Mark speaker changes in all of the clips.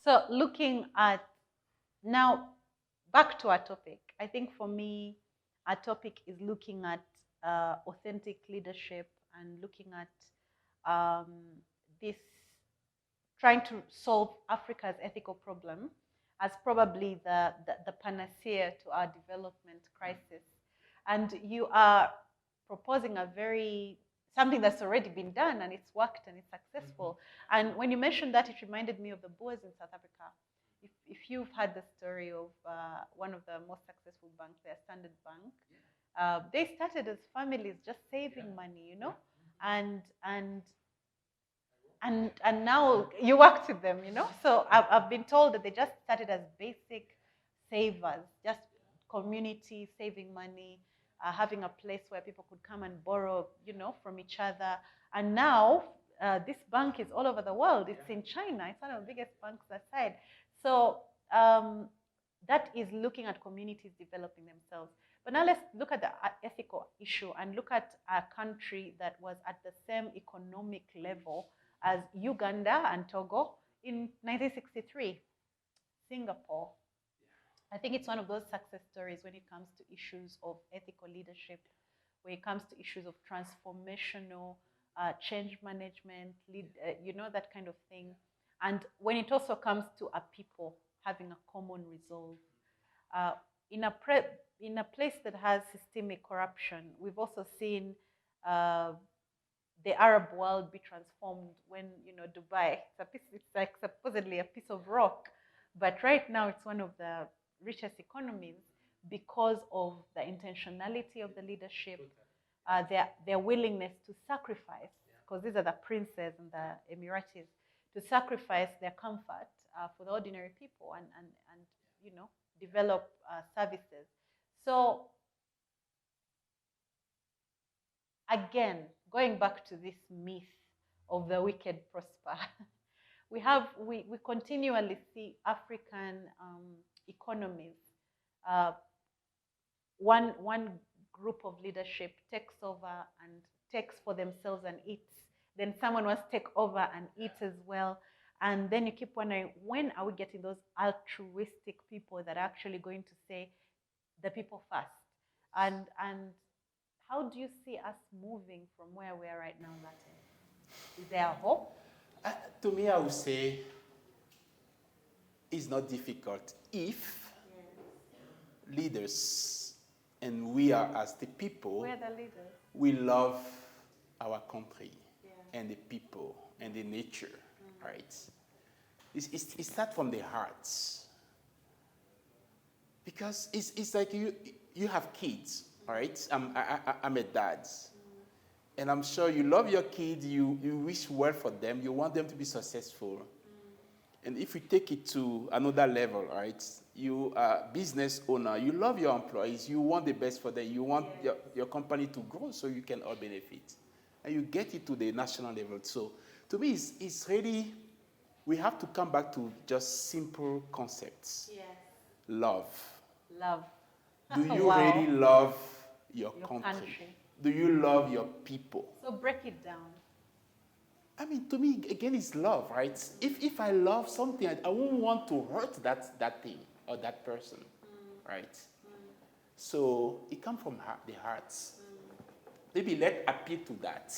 Speaker 1: So looking at now, back to our topic. I think for me, our topic is looking at authentic leadership and looking at this trying to solve Africa's ethical problem as probably the panacea to our development crisis. And you are proposing something that's already been done and it's worked and it's successful. And when you mentioned that, it reminded me of the Boers in South Africa. If you've heard the story of one of the most successful banks, their Standard Bank, they started as families just saving money, and now you worked with them, So I've been told that they just started as basic savers, just community saving money, having a place where people could come and borrow, from each other. And now this bank is all over the world. It's in China. It's one of the biggest banks aside. So that is looking at communities developing themselves. But now let's look at the ethical issue and look at a country that was at the same economic level as Uganda and Togo in 1963, Singapore. I think it's one of those success stories when it comes to issues of ethical leadership, when it comes to issues of transformational change management, that kind of thing. And when it also comes to a people having a common resolve. In a place that has systemic corruption, we've also seen the Arab world be transformed when, Dubai, it's like supposedly a piece of rock, but right now it's one of the richest economies because of the intentionality of the leadership, their willingness to sacrifice, because these are the princes and the Emiratis, to sacrifice their comfort for the ordinary people and develop services. So again, going back to this myth of the wicked prosper, we continually see African economies. One group of leadership takes over and takes for themselves and eats. Then someone else take over and eat as well. And then you keep wondering, when are we getting those altruistic people that are actually going to say the people first? And how do you see us moving from where we are right now, Latin? Is there a hope?
Speaker 2: To me, I would say it's not difficult if leaders, and we are as the people,
Speaker 1: we're the leaders.
Speaker 2: We love our country and the people and the nature, right? It starts from the hearts. Because it's like you have kids, right? I'm a dad. And I'm sure you love your kids, you wish well for them, you want them to be successful. And if we take it to another level, right? You are a business owner, you love your employees, you want the best for them, you want your company to grow so you can all benefit. And you get it to the national level. So to me, it's really, we have to come back to just simple concepts.
Speaker 1: Yes.
Speaker 2: Love.
Speaker 1: Love.
Speaker 2: Do you really love your country? Do you love your people?
Speaker 1: So break it down.
Speaker 2: I mean, to me, again, it's love, right? If I love something, I won't want to hurt that thing or that person, right? So it comes from the hearts. Maybe let's appeal to that.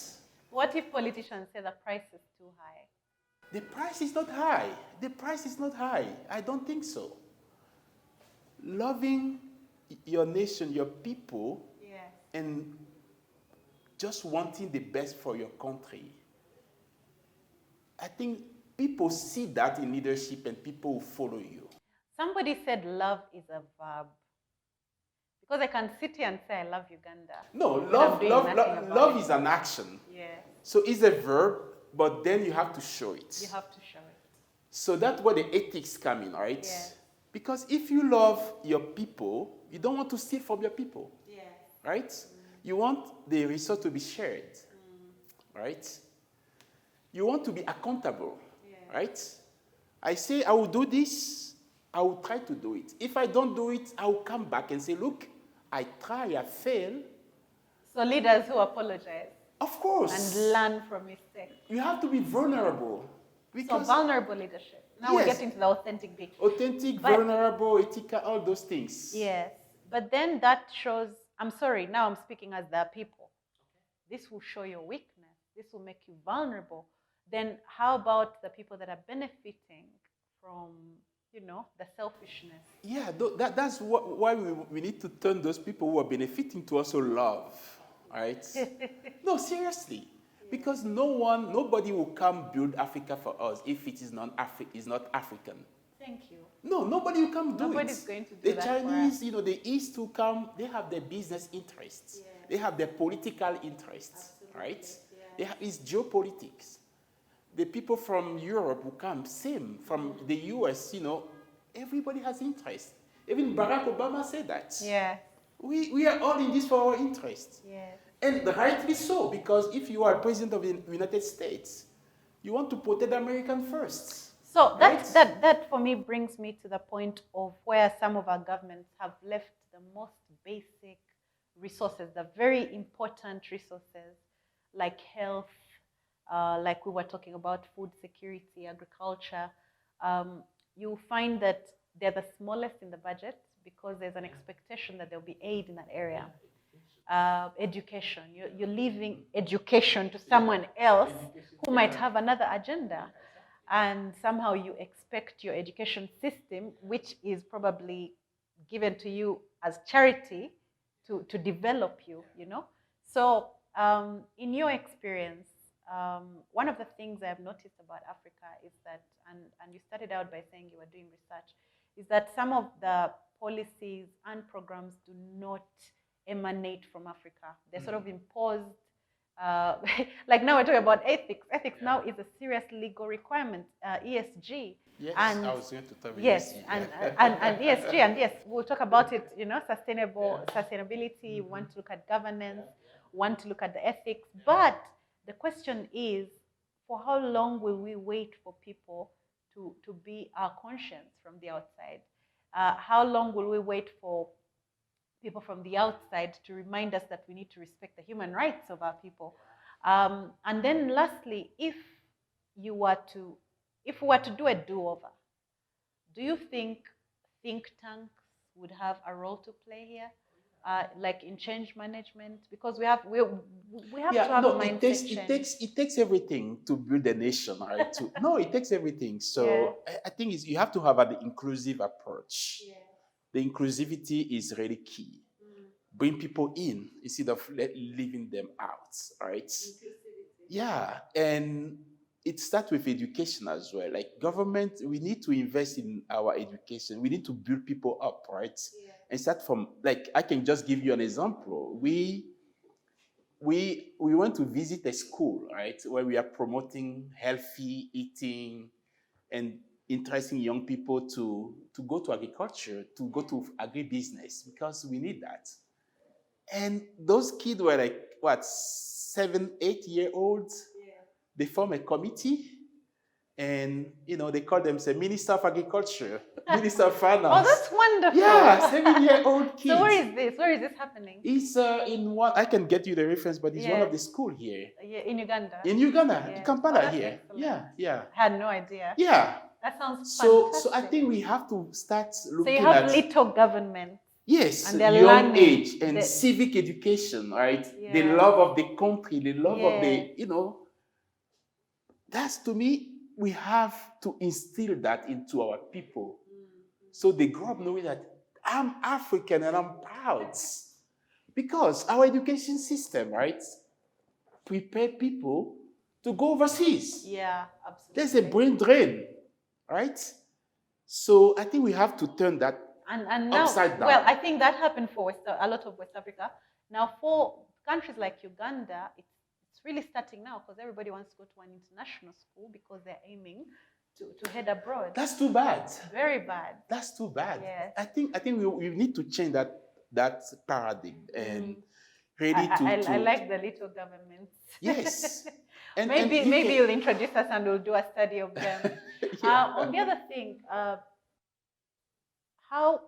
Speaker 1: What if politicians say the price is too high?
Speaker 2: The price is not high. The price is not high. I don't think so. Loving your nation, your people, and just wanting the best for your country. I think people see that in leadership and people will follow you.
Speaker 1: Somebody said love is a verb. Because I can sit here and say I love Uganda.
Speaker 2: No, love is an action.
Speaker 1: Yeah.
Speaker 2: So it's a verb, but then you have to show it.
Speaker 1: You have to show it.
Speaker 2: So that's where the ethics come in, right?
Speaker 1: Yeah.
Speaker 2: Because if you love your people, you don't want to steal from your people.
Speaker 1: Yeah.
Speaker 2: Right? You want the resource to be shared. Right? You want to be accountable. Right? I say, I will do this, I will try to do it. If I don't do it, I will come back and say, look, I try, I fail.
Speaker 1: So leaders who apologize.
Speaker 2: Of course.
Speaker 1: And learn from mistakes.
Speaker 2: You have to be vulnerable.
Speaker 1: So
Speaker 2: Because
Speaker 1: vulnerable leadership. Now we
Speaker 2: yes,
Speaker 1: get into the authentic bit.
Speaker 2: authentic,
Speaker 1: But
Speaker 2: vulnerable, ethical, all those things.
Speaker 1: yes, but then that shows, I'm sorry, now I'm speaking as the people. This will show your weakness. This will make you vulnerable. Then how about the people that are benefiting from, the selfishness?
Speaker 2: Yeah, that's why we need to turn those people who are benefiting to also love, right? No, seriously. Because nobody will come build Africa for us if it is not African.
Speaker 1: Thank you.
Speaker 2: No, nobody will come do
Speaker 1: Nobody's
Speaker 2: it.
Speaker 1: going to do
Speaker 2: The
Speaker 1: that
Speaker 2: Chinese,
Speaker 1: for us.
Speaker 2: the East will come, they have their business interests.
Speaker 1: Yeah.
Speaker 2: They have their political interests, right?
Speaker 1: Yeah.
Speaker 2: It's geopolitics. The people from Europe will come, same. From the US, everybody has interest. Even Barack Obama said that.
Speaker 1: Yeah.
Speaker 2: We are all in this for our interest.
Speaker 1: Yeah.
Speaker 2: And rightly so, because if you are president of the United States, you want to protect American first.
Speaker 1: So
Speaker 2: right?
Speaker 1: that for me brings me to the point of where some of our governments have left the most basic resources, the very important resources like health, like we were talking about food security, agriculture. You find that they're the smallest in the budget because there's an expectation that there'll be aid in that area. Education, you're leaving education to someone else who might have another agenda. And somehow you expect your education system, which is probably given to you as charity, to develop you, So in your experience, one of the things I've noticed about Africa is that, and you started out by saying you were doing research, is that some of the policies and programs do not emanate from Africa. They're sort of imposed. Like now we're talking about ethics. Ethics now is a serious legal requirement, ESG.
Speaker 2: Yes,
Speaker 1: and
Speaker 2: I was going to tell you.
Speaker 1: yes,
Speaker 2: ESG,
Speaker 1: and ESG, and yes, we'll talk about it. Sustainability. We want to look at governance. Want to look at the ethics. But the question is, for how long will we wait for people to be our conscience from the outside? How long will we wait for people from the outside to remind us that we need to respect the human rights of our people? And then lastly, if we were to do a do-over, do you think tanks would have a role to play here? Like in change management, because we have to have a mindset change.
Speaker 2: It takes everything to build a nation, right? No, it takes everything. So I think you have to have an inclusive approach. Yeah. The inclusivity is really key. Bring people in instead of leaving them out, right? Inclusivity. Yeah, and it starts with education as well. Like government, we need to invest in our education. We need to build people up, right? Yeah. And start from, like, I can just give you an example. We went to visit a school, right, where we are promoting healthy eating and interesting young people to go to agriculture, to go to agribusiness, because we need that. And those kids were like, what, 7, 8-year-olds? Yeah. They form a committee, and they call themselves Minister of Agriculture, Minister of Finance.
Speaker 1: Oh, that's wonderful.
Speaker 2: Yeah, 7-year-old kids.
Speaker 1: So where is this? Where is this happening?
Speaker 2: It's in one. I can get you the reference, but it's one of the school here.
Speaker 1: Yeah, in Uganda.
Speaker 2: In Uganda, in Kampala here.
Speaker 1: Excellent.
Speaker 2: Yeah.
Speaker 1: I had no idea.
Speaker 2: Yeah.
Speaker 1: That sounds fantastic.
Speaker 2: So I think we have to start looking at.
Speaker 1: So you have little government.
Speaker 2: Yes,
Speaker 1: and they're
Speaker 2: young
Speaker 1: learning
Speaker 2: age and civic education, right? Yeah. The love of the country, the love of the, that's, to me, we have to instill that into our people. So they grow up knowing that I'm African and I'm proud. Because our education system, right, prepare people to go overseas.
Speaker 1: Yeah, absolutely.
Speaker 2: There's a brain drain, right? So I think we have to turn that
Speaker 1: and now,
Speaker 2: upside down.
Speaker 1: Well, I think that happened for a lot of West Africa. Now, for countries like Uganda, it's really starting now because everybody wants to go to an international school because they're aiming to head abroad.
Speaker 2: That's too bad.
Speaker 1: Very bad.
Speaker 2: That's too bad.
Speaker 1: Yes.
Speaker 2: I think we need to change that paradigm and really
Speaker 1: I like the little governments.
Speaker 2: Yes. And
Speaker 1: maybe you'll introduce us and we'll do a study of them. On the other thing, how,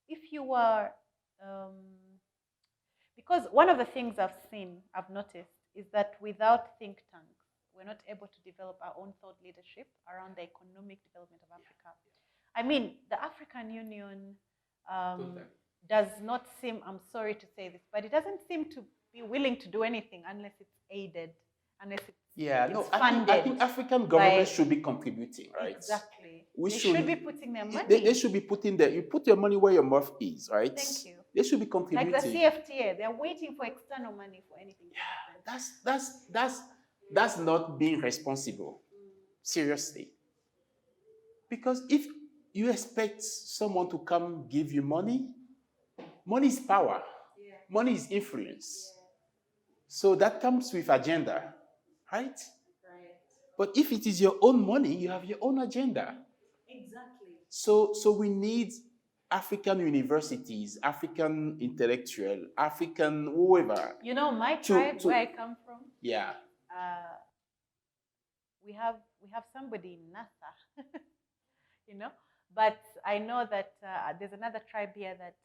Speaker 1: if you were, because one of the things I've noticed is that without think tanks, we're not able to develop our own thought leadership around the economic development of Africa. I mean, the African Union does not seem, I'm sorry to say this, but it doesn't seem to be willing to do anything unless it's aided, unless it's funded.
Speaker 2: I think African governments should be contributing, right?
Speaker 1: Exactly. They should be putting their money.
Speaker 2: They should be putting you put your money where your mouth is, right?
Speaker 1: Thank you.
Speaker 2: They should be contributing.
Speaker 1: Like the CFTA, they're waiting for external money for anything.
Speaker 2: Yeah, that's not being responsible. Seriously. Because if you expect someone to come give you money, money is power. Yeah. Money is influence. Yeah. So that comes with agenda, right? Right. But if it is your own money, you have your own agenda.
Speaker 1: Exactly.
Speaker 2: So we need African universities, African intellectual, African whoever.
Speaker 1: You know, my tribe, where I come from.
Speaker 2: Yeah.
Speaker 1: We have somebody in NASA. You know, but I know that there's another tribe here that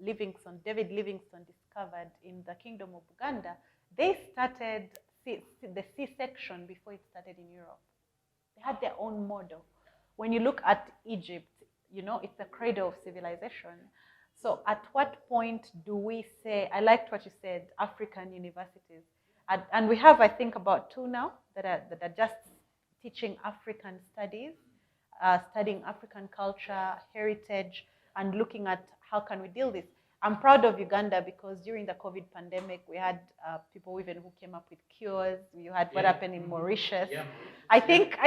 Speaker 1: David Livingstone discovered in the Kingdom of Uganda. They started the C-section before it started in Europe. They had their own model. When you look at Egypt, you know, it's the cradle of civilization. So at what point do we say, I liked what you said, African universities. And we have, I think, about 2 now that are just teaching African studies, studying African culture, heritage, and looking at how can we deal this. I'm proud of Uganda because during the COVID pandemic, we had people even who came up with cures. You had what happened in Mauritius. Yeah. I think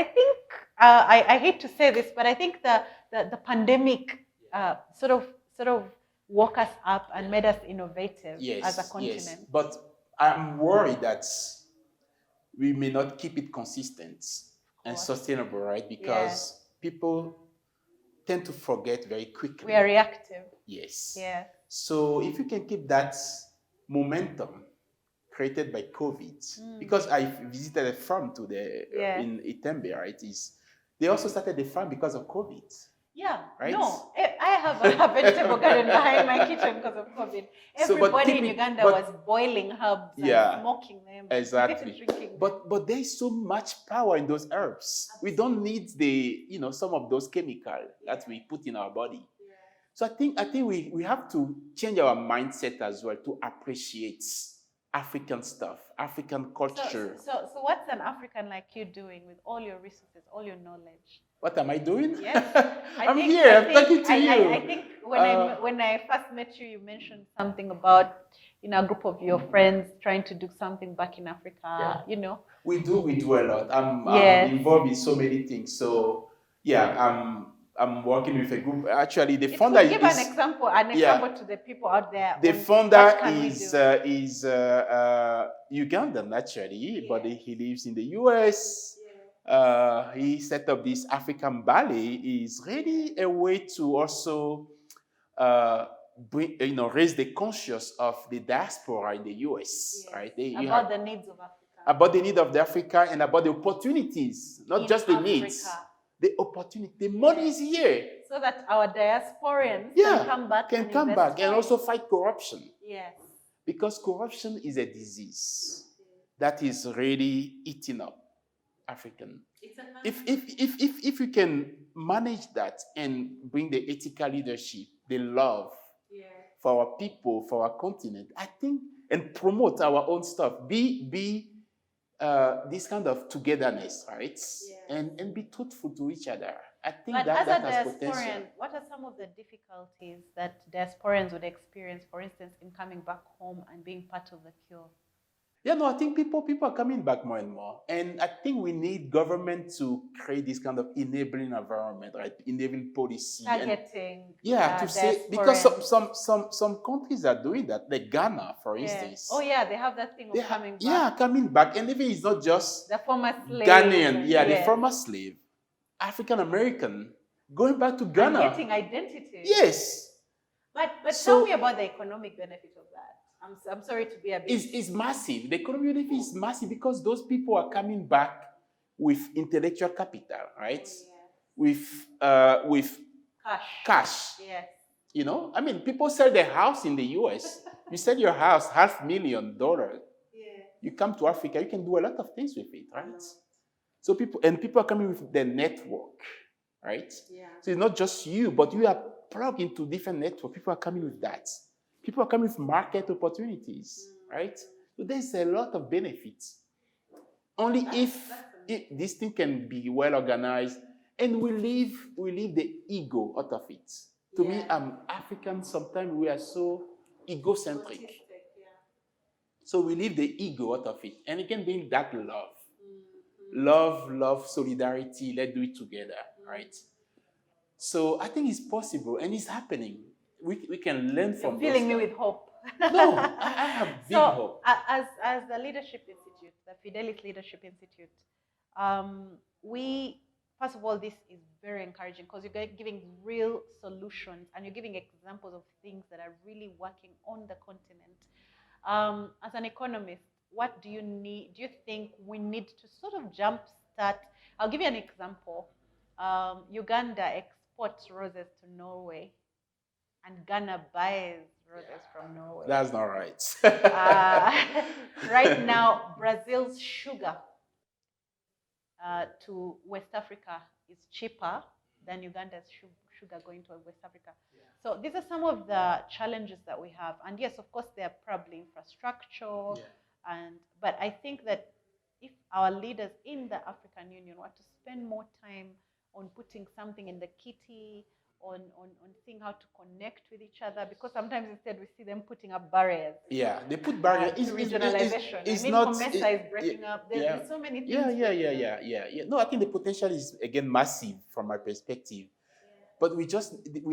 Speaker 1: I hate to say this, but I think the pandemic sort of woke us up and made us innovative as a continent.
Speaker 2: Yes. But I'm worried that we may not keep it consistent and sustainable, right? Because people tend to forget very quickly.
Speaker 1: We are reactive.
Speaker 2: Yes.
Speaker 1: Yeah.
Speaker 2: So if you can keep that momentum created by COVID, because I visited a farm today in Itembe, right? They also started the farm because of COVID.
Speaker 1: Yeah,
Speaker 2: right?
Speaker 1: No, I have a vegetable garden behind my kitchen because of COVID. Everybody in Uganda was boiling herbs and smoking them.
Speaker 2: Exactly. But there's so much power in those herbs. Absolutely. We don't need some of those chemicals that we put in our body. Yeah. So I think we have to change our mindset as well to appreciate African stuff, African culture.
Speaker 1: So what's an African like you doing with all your resources, all your knowledge?
Speaker 2: What am I doing?
Speaker 1: Yes.
Speaker 2: I'm talking to you.
Speaker 1: I think when I first met you, you mentioned something about a group of your friends trying to do something back in Africa.
Speaker 2: Yeah. We do a lot. I'm involved in so many things. So I'm working with a group. Actually, the founder
Speaker 1: is... Give an example to the people out there.
Speaker 2: The founder is Ugandan, actually, but he lives in the US. He set up this African Ballet. Is really a way to also raise the conscience of the diaspora in the US. Right?
Speaker 1: About the needs of Africa.
Speaker 2: About the need of the Africa and about the opportunities, not just the needs. The opportunity, the money is here.
Speaker 1: So that our diasporans can come back
Speaker 2: and also fight corruption.
Speaker 1: Yes.
Speaker 2: Because corruption is a disease that is really eating up African. If we can manage that and bring the ethical leadership, the love for our people, for our continent, I think, and promote our own stuff, be this kind of togetherness, right? Yes. And be truthful to each other. I think that has potential.
Speaker 1: What are some of the difficulties that diasporans would experience, for instance, in coming back home and being part of the cure?
Speaker 2: I think people are coming back more and more. And I think we need government to create this kind of enabling environment, right? Enabling policy.
Speaker 1: Targeting.
Speaker 2: To say, because some countries are doing that, like Ghana, for instance.
Speaker 1: Oh, yeah, they have that thing of coming back.
Speaker 2: Yeah, coming back. And even it's not just
Speaker 1: the former slave.
Speaker 2: Ghanaian, the former slave, African American, going back to Ghana.
Speaker 1: And getting identity.
Speaker 2: Yes.
Speaker 1: But tell me about the economic benefit of that. I'm sorry to be a bit...
Speaker 2: It's massive. The economic benefit is massive because those people are coming back with intellectual capital, right? With cash.
Speaker 1: Yes.
Speaker 2: People sell their house in the US. You sell your house $500,000. You come to Africa, you can do a lot of things with it, right? So people are coming with their network, right?
Speaker 1: Yeah.
Speaker 2: So it's not just you, but you are plugged into different networks. People are coming with that. People are coming with market opportunities, right? So there's a lot of benefits. Only if this thing can be well organized and we leave the ego out of it. To me, I'm African. Sometimes we are so egocentric. So we leave the ego out of it, and it can bring that love, solidarity. Let's do it together, right? So I think it's possible, and it's happening. We can learn
Speaker 1: You're
Speaker 2: from.
Speaker 1: filling me with hope.
Speaker 2: No, I have big hope.
Speaker 1: As the Leadership Institute, the Fidelis Leadership Institute, we, first of all, this is very encouraging because you're giving real solutions and you're giving examples of things that are really working on the continent. As an economist, what do you think we need to sort of jumpstart? I'll give you an example. Uganda exports roses to Norway, and Ghana buys roses from Norway.
Speaker 2: That's not right.
Speaker 1: Right now, Brazil's sugar to West Africa is cheaper than Uganda's sugar going to West Africa. So these are some of the challenges that we have. And yes, of course, there are probably infrastructure. But I think that if our leaders in the African Union were to spend more time on putting something in the kitty, on seeing how to connect with each other, because sometimes instead we see them putting up barriers.
Speaker 2: Yeah, they put barriers.
Speaker 1: Regionalization.
Speaker 2: It's
Speaker 1: not, COMESA is breaking up. There's so many things.
Speaker 2: Yeah. No, I think the potential is, again, massive from my perspective. But we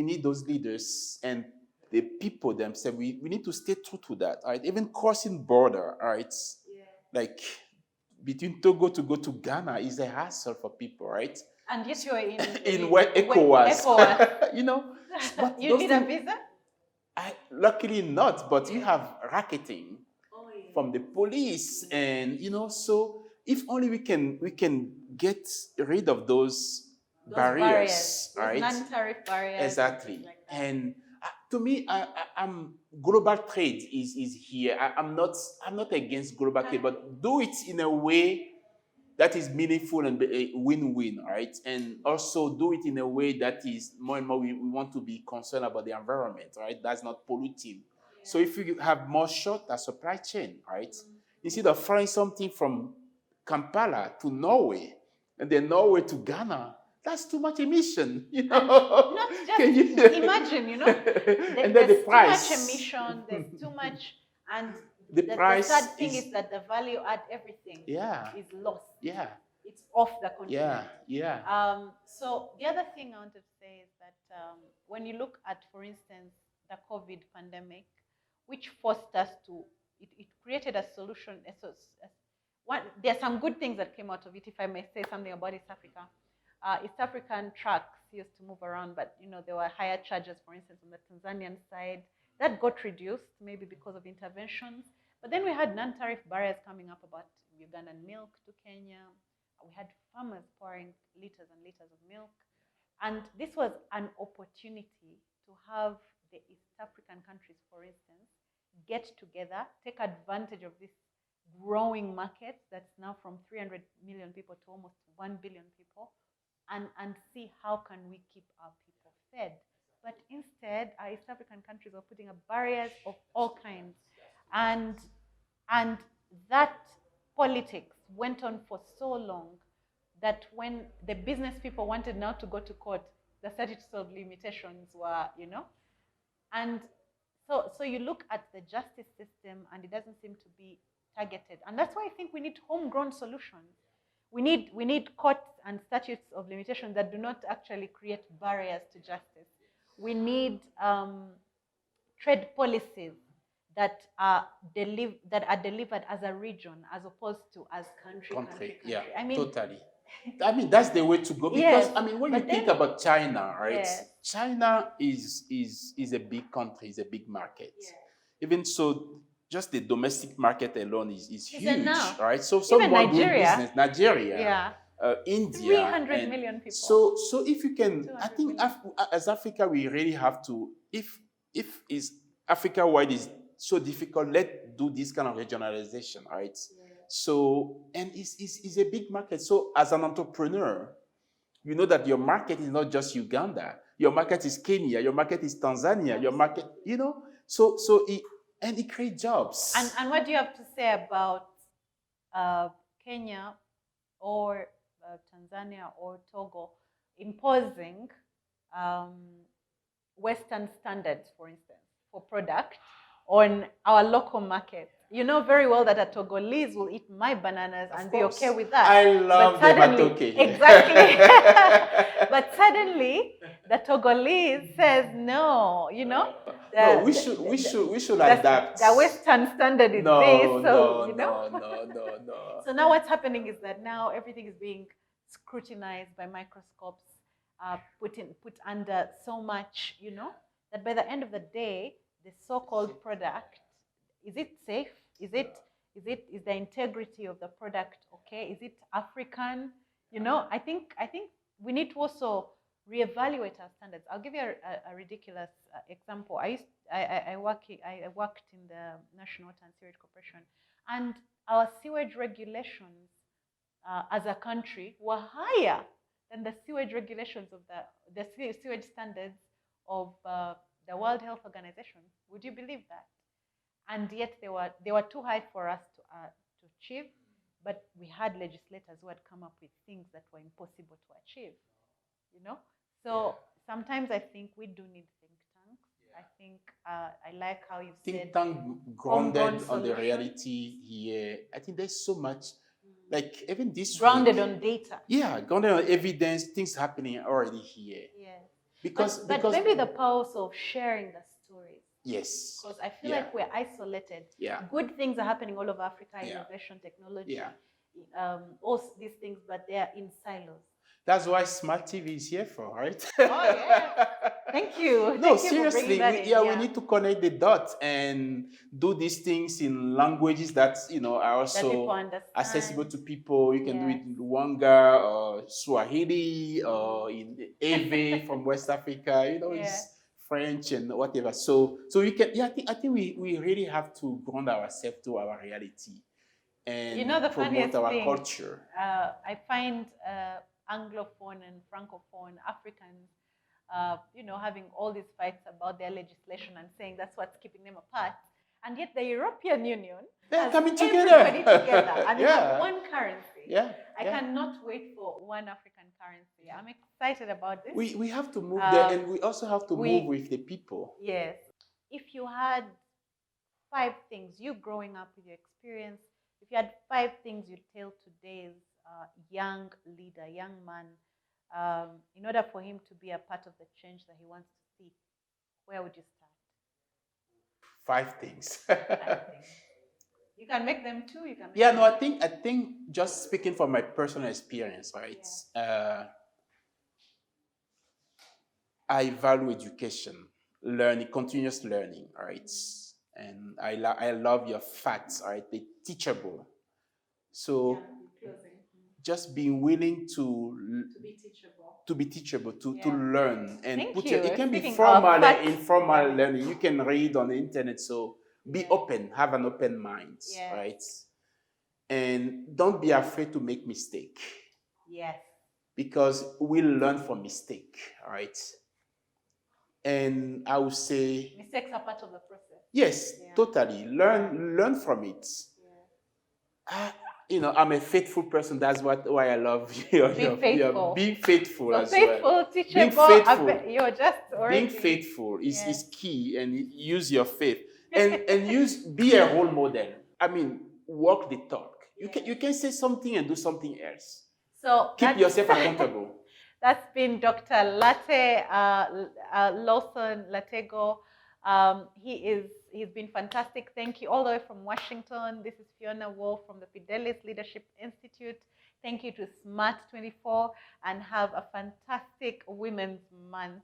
Speaker 2: need those leaders and the people themselves. We need to stay true to that, right? Even crossing border, right? Like between Togo to go to Ghana is a hassle for people, right?
Speaker 1: And yes, you're in
Speaker 2: ECOWAS. You know, but
Speaker 1: you need a visa?
Speaker 2: Luckily not, but you have racketing from the police, and so if only we can get rid of those barriers, right?
Speaker 1: Non-tariff barriers.
Speaker 2: Exactly.
Speaker 1: Like
Speaker 2: and to me, global trade is here. I'm not against global trade, but do it in a way that is meaningful and a win-win, right? And also do it in a way that is more and more we want to be concerned about the environment, right? That's not polluting. So if you have more shorter supply chain, right? Instead of flying something from Kampala to Norway and then Norway to Ghana, that's too much emission,
Speaker 1: Not just imagine,
Speaker 2: and then the price.
Speaker 1: Too much emission, there's too much, and
Speaker 2: the price.
Speaker 1: The sad thing is that the value add everything is lost.
Speaker 2: Yeah.
Speaker 1: It's off the continent.
Speaker 2: Yeah.
Speaker 1: So the other thing I want to say is that when you look at, for instance, the COVID pandemic, which forced us to, it created a solution. There are some good things that came out of it, if I may say something about East Africa. East African trucks used to move around, but there were higher charges, for instance, on the Tanzanian side. That got reduced, maybe because of interventions. But then we had non-tariff barriers coming up about Ugandan milk to Kenya. We had farmers pouring liters and liters of milk. And this was an opportunity to have the East African countries, for instance, get together, take advantage of this growing market that's now from 300 million people to almost 1 billion people, and see how can we keep our people fed. But instead, our East African countries were putting up barriers of all kinds. And that politics went on for so long that when the business people wanted now to go to court, the statutes of limitations were, And so you look at the justice system and it doesn't seem to be targeted. And that's why I think we need homegrown solutions. We need courts and statutes of limitations that do not actually create barriers to justice. We need trade policies that are delivered as a region as opposed to as country.
Speaker 2: Yeah,
Speaker 1: I mean,
Speaker 2: totally. I mean, that's the way to go because
Speaker 1: yes,
Speaker 2: when you think about China, right?
Speaker 1: Yes.
Speaker 2: China is a big country, is a big market.
Speaker 1: Yes.
Speaker 2: Even so, just the domestic market alone is huge,
Speaker 1: enough.
Speaker 2: right? So
Speaker 1: Even
Speaker 2: someone doing
Speaker 1: Nigeria.
Speaker 2: Business, Nigeria, India,
Speaker 1: 300 million people.
Speaker 2: So if you can, I think
Speaker 1: million.
Speaker 2: as Africa, we really have to. If is Africa-wide is so difficult, let's do this kind of regionalization, right?
Speaker 1: Yeah.
Speaker 2: So, and it's a big market. So, as an entrepreneur, you know that your market is not just Uganda. Your market is Kenya. Your market is Tanzania. Your market, and it creates jobs.
Speaker 1: And what do you have to say about Kenya or Tanzania or Togo imposing Western standards, for instance, for product on our local market? You know very well that a Togolese will eat my bananas and be okay with that.
Speaker 2: I love the matoke.
Speaker 1: Exactly. But suddenly, the Togolese says no.
Speaker 2: No, we should adapt.
Speaker 1: The Western standard is this. So
Speaker 2: No.
Speaker 1: So now what's happening is that now everything is being scrutinized by microscopes, put under so much, that by the end of the day, the so-called product, is it safe? Is the integrity of the product okay? Is it African? I think we need to also reevaluate our standards. I'll give you a ridiculous example. I worked in the National Water and Sewage Corporation, and our sewage regulations as a country were higher than the sewage regulations of the sewage standards of the World Health Organization. Would you believe that? And yet they were too high for us to achieve, but we had legislators who had come up with things that were impossible to achieve. So sometimes I think we do need think tanks. I think I like how you said
Speaker 2: think tank grounded on the reality here. I think there's so much, like even this
Speaker 1: grounded on data.
Speaker 2: Yeah, grounded on evidence, things happening already here.
Speaker 1: Yeah.
Speaker 2: Because
Speaker 1: maybe the powers of sharing the stories.
Speaker 2: Yes.
Speaker 1: Because I feel like we're isolated.
Speaker 2: Yeah.
Speaker 1: Good things are happening all over Africa, innovation, technology, all these things, but they are in silos.
Speaker 2: That's why Smart TV is here for, right?
Speaker 1: Oh, yeah. Thank you.
Speaker 2: No, seriously, we need to connect the dots and do these things in languages that are also accessible to people. You can do it in Luanga or Swahili or in Ewe from West Africa. It's French and whatever. So we can. Yeah, I think we really have to ground ourselves to our reality and
Speaker 1: the
Speaker 2: promote our
Speaker 1: thing,
Speaker 2: culture.
Speaker 1: I find Anglophone and Francophone Africans, having all these fights about their legislation and saying that's what's keeping them apart. And yet the European Union
Speaker 2: they're coming together.
Speaker 1: Everybody together. And they have one currency.
Speaker 2: Yeah.
Speaker 1: I cannot wait for one African currency. I'm excited about this.
Speaker 2: We have to move there, and we also have to move with the people.
Speaker 1: Yes. If you had 5 things, you growing up with your experience, if you had 5 things you'd tell today's young leader, young man, in order for him to be a part of the change that he wants to see, where would you start?
Speaker 2: 5 things.
Speaker 1: 5 things. You can make them 2. You can.
Speaker 2: I think just speaking from my personal experience, right? Yeah. I value education, learning, continuous learning, right? And I love your facts, right? They're teachable. So. Just being willing to be teachable, to learn and it can be formal and informal learning. You can read on the internet, so be open, have an open mind, right? And don't be afraid to make mistake.
Speaker 1: Yes.
Speaker 2: Because we'll learn from mistake, right? And I would say
Speaker 1: mistakes are part of the process.
Speaker 2: Yes, totally. Learn from it. Yeah. I'm a faithful person. That's why I love you. Being faithful as well.
Speaker 1: Being faithful. You're just already.
Speaker 2: Being faithful is key, and use your faith and be a role model. I mean, walk the talk. You can say something and do something else.
Speaker 1: So
Speaker 2: keep yourself accountable.
Speaker 1: That's been Dr. Latte Lawson Latego. He's been fantastic. Thank you all the way from Washington. This is Fiona Wolf from the Fidelis Leadership Institute. Thank you to Smart 24, and have a fantastic Women's Month.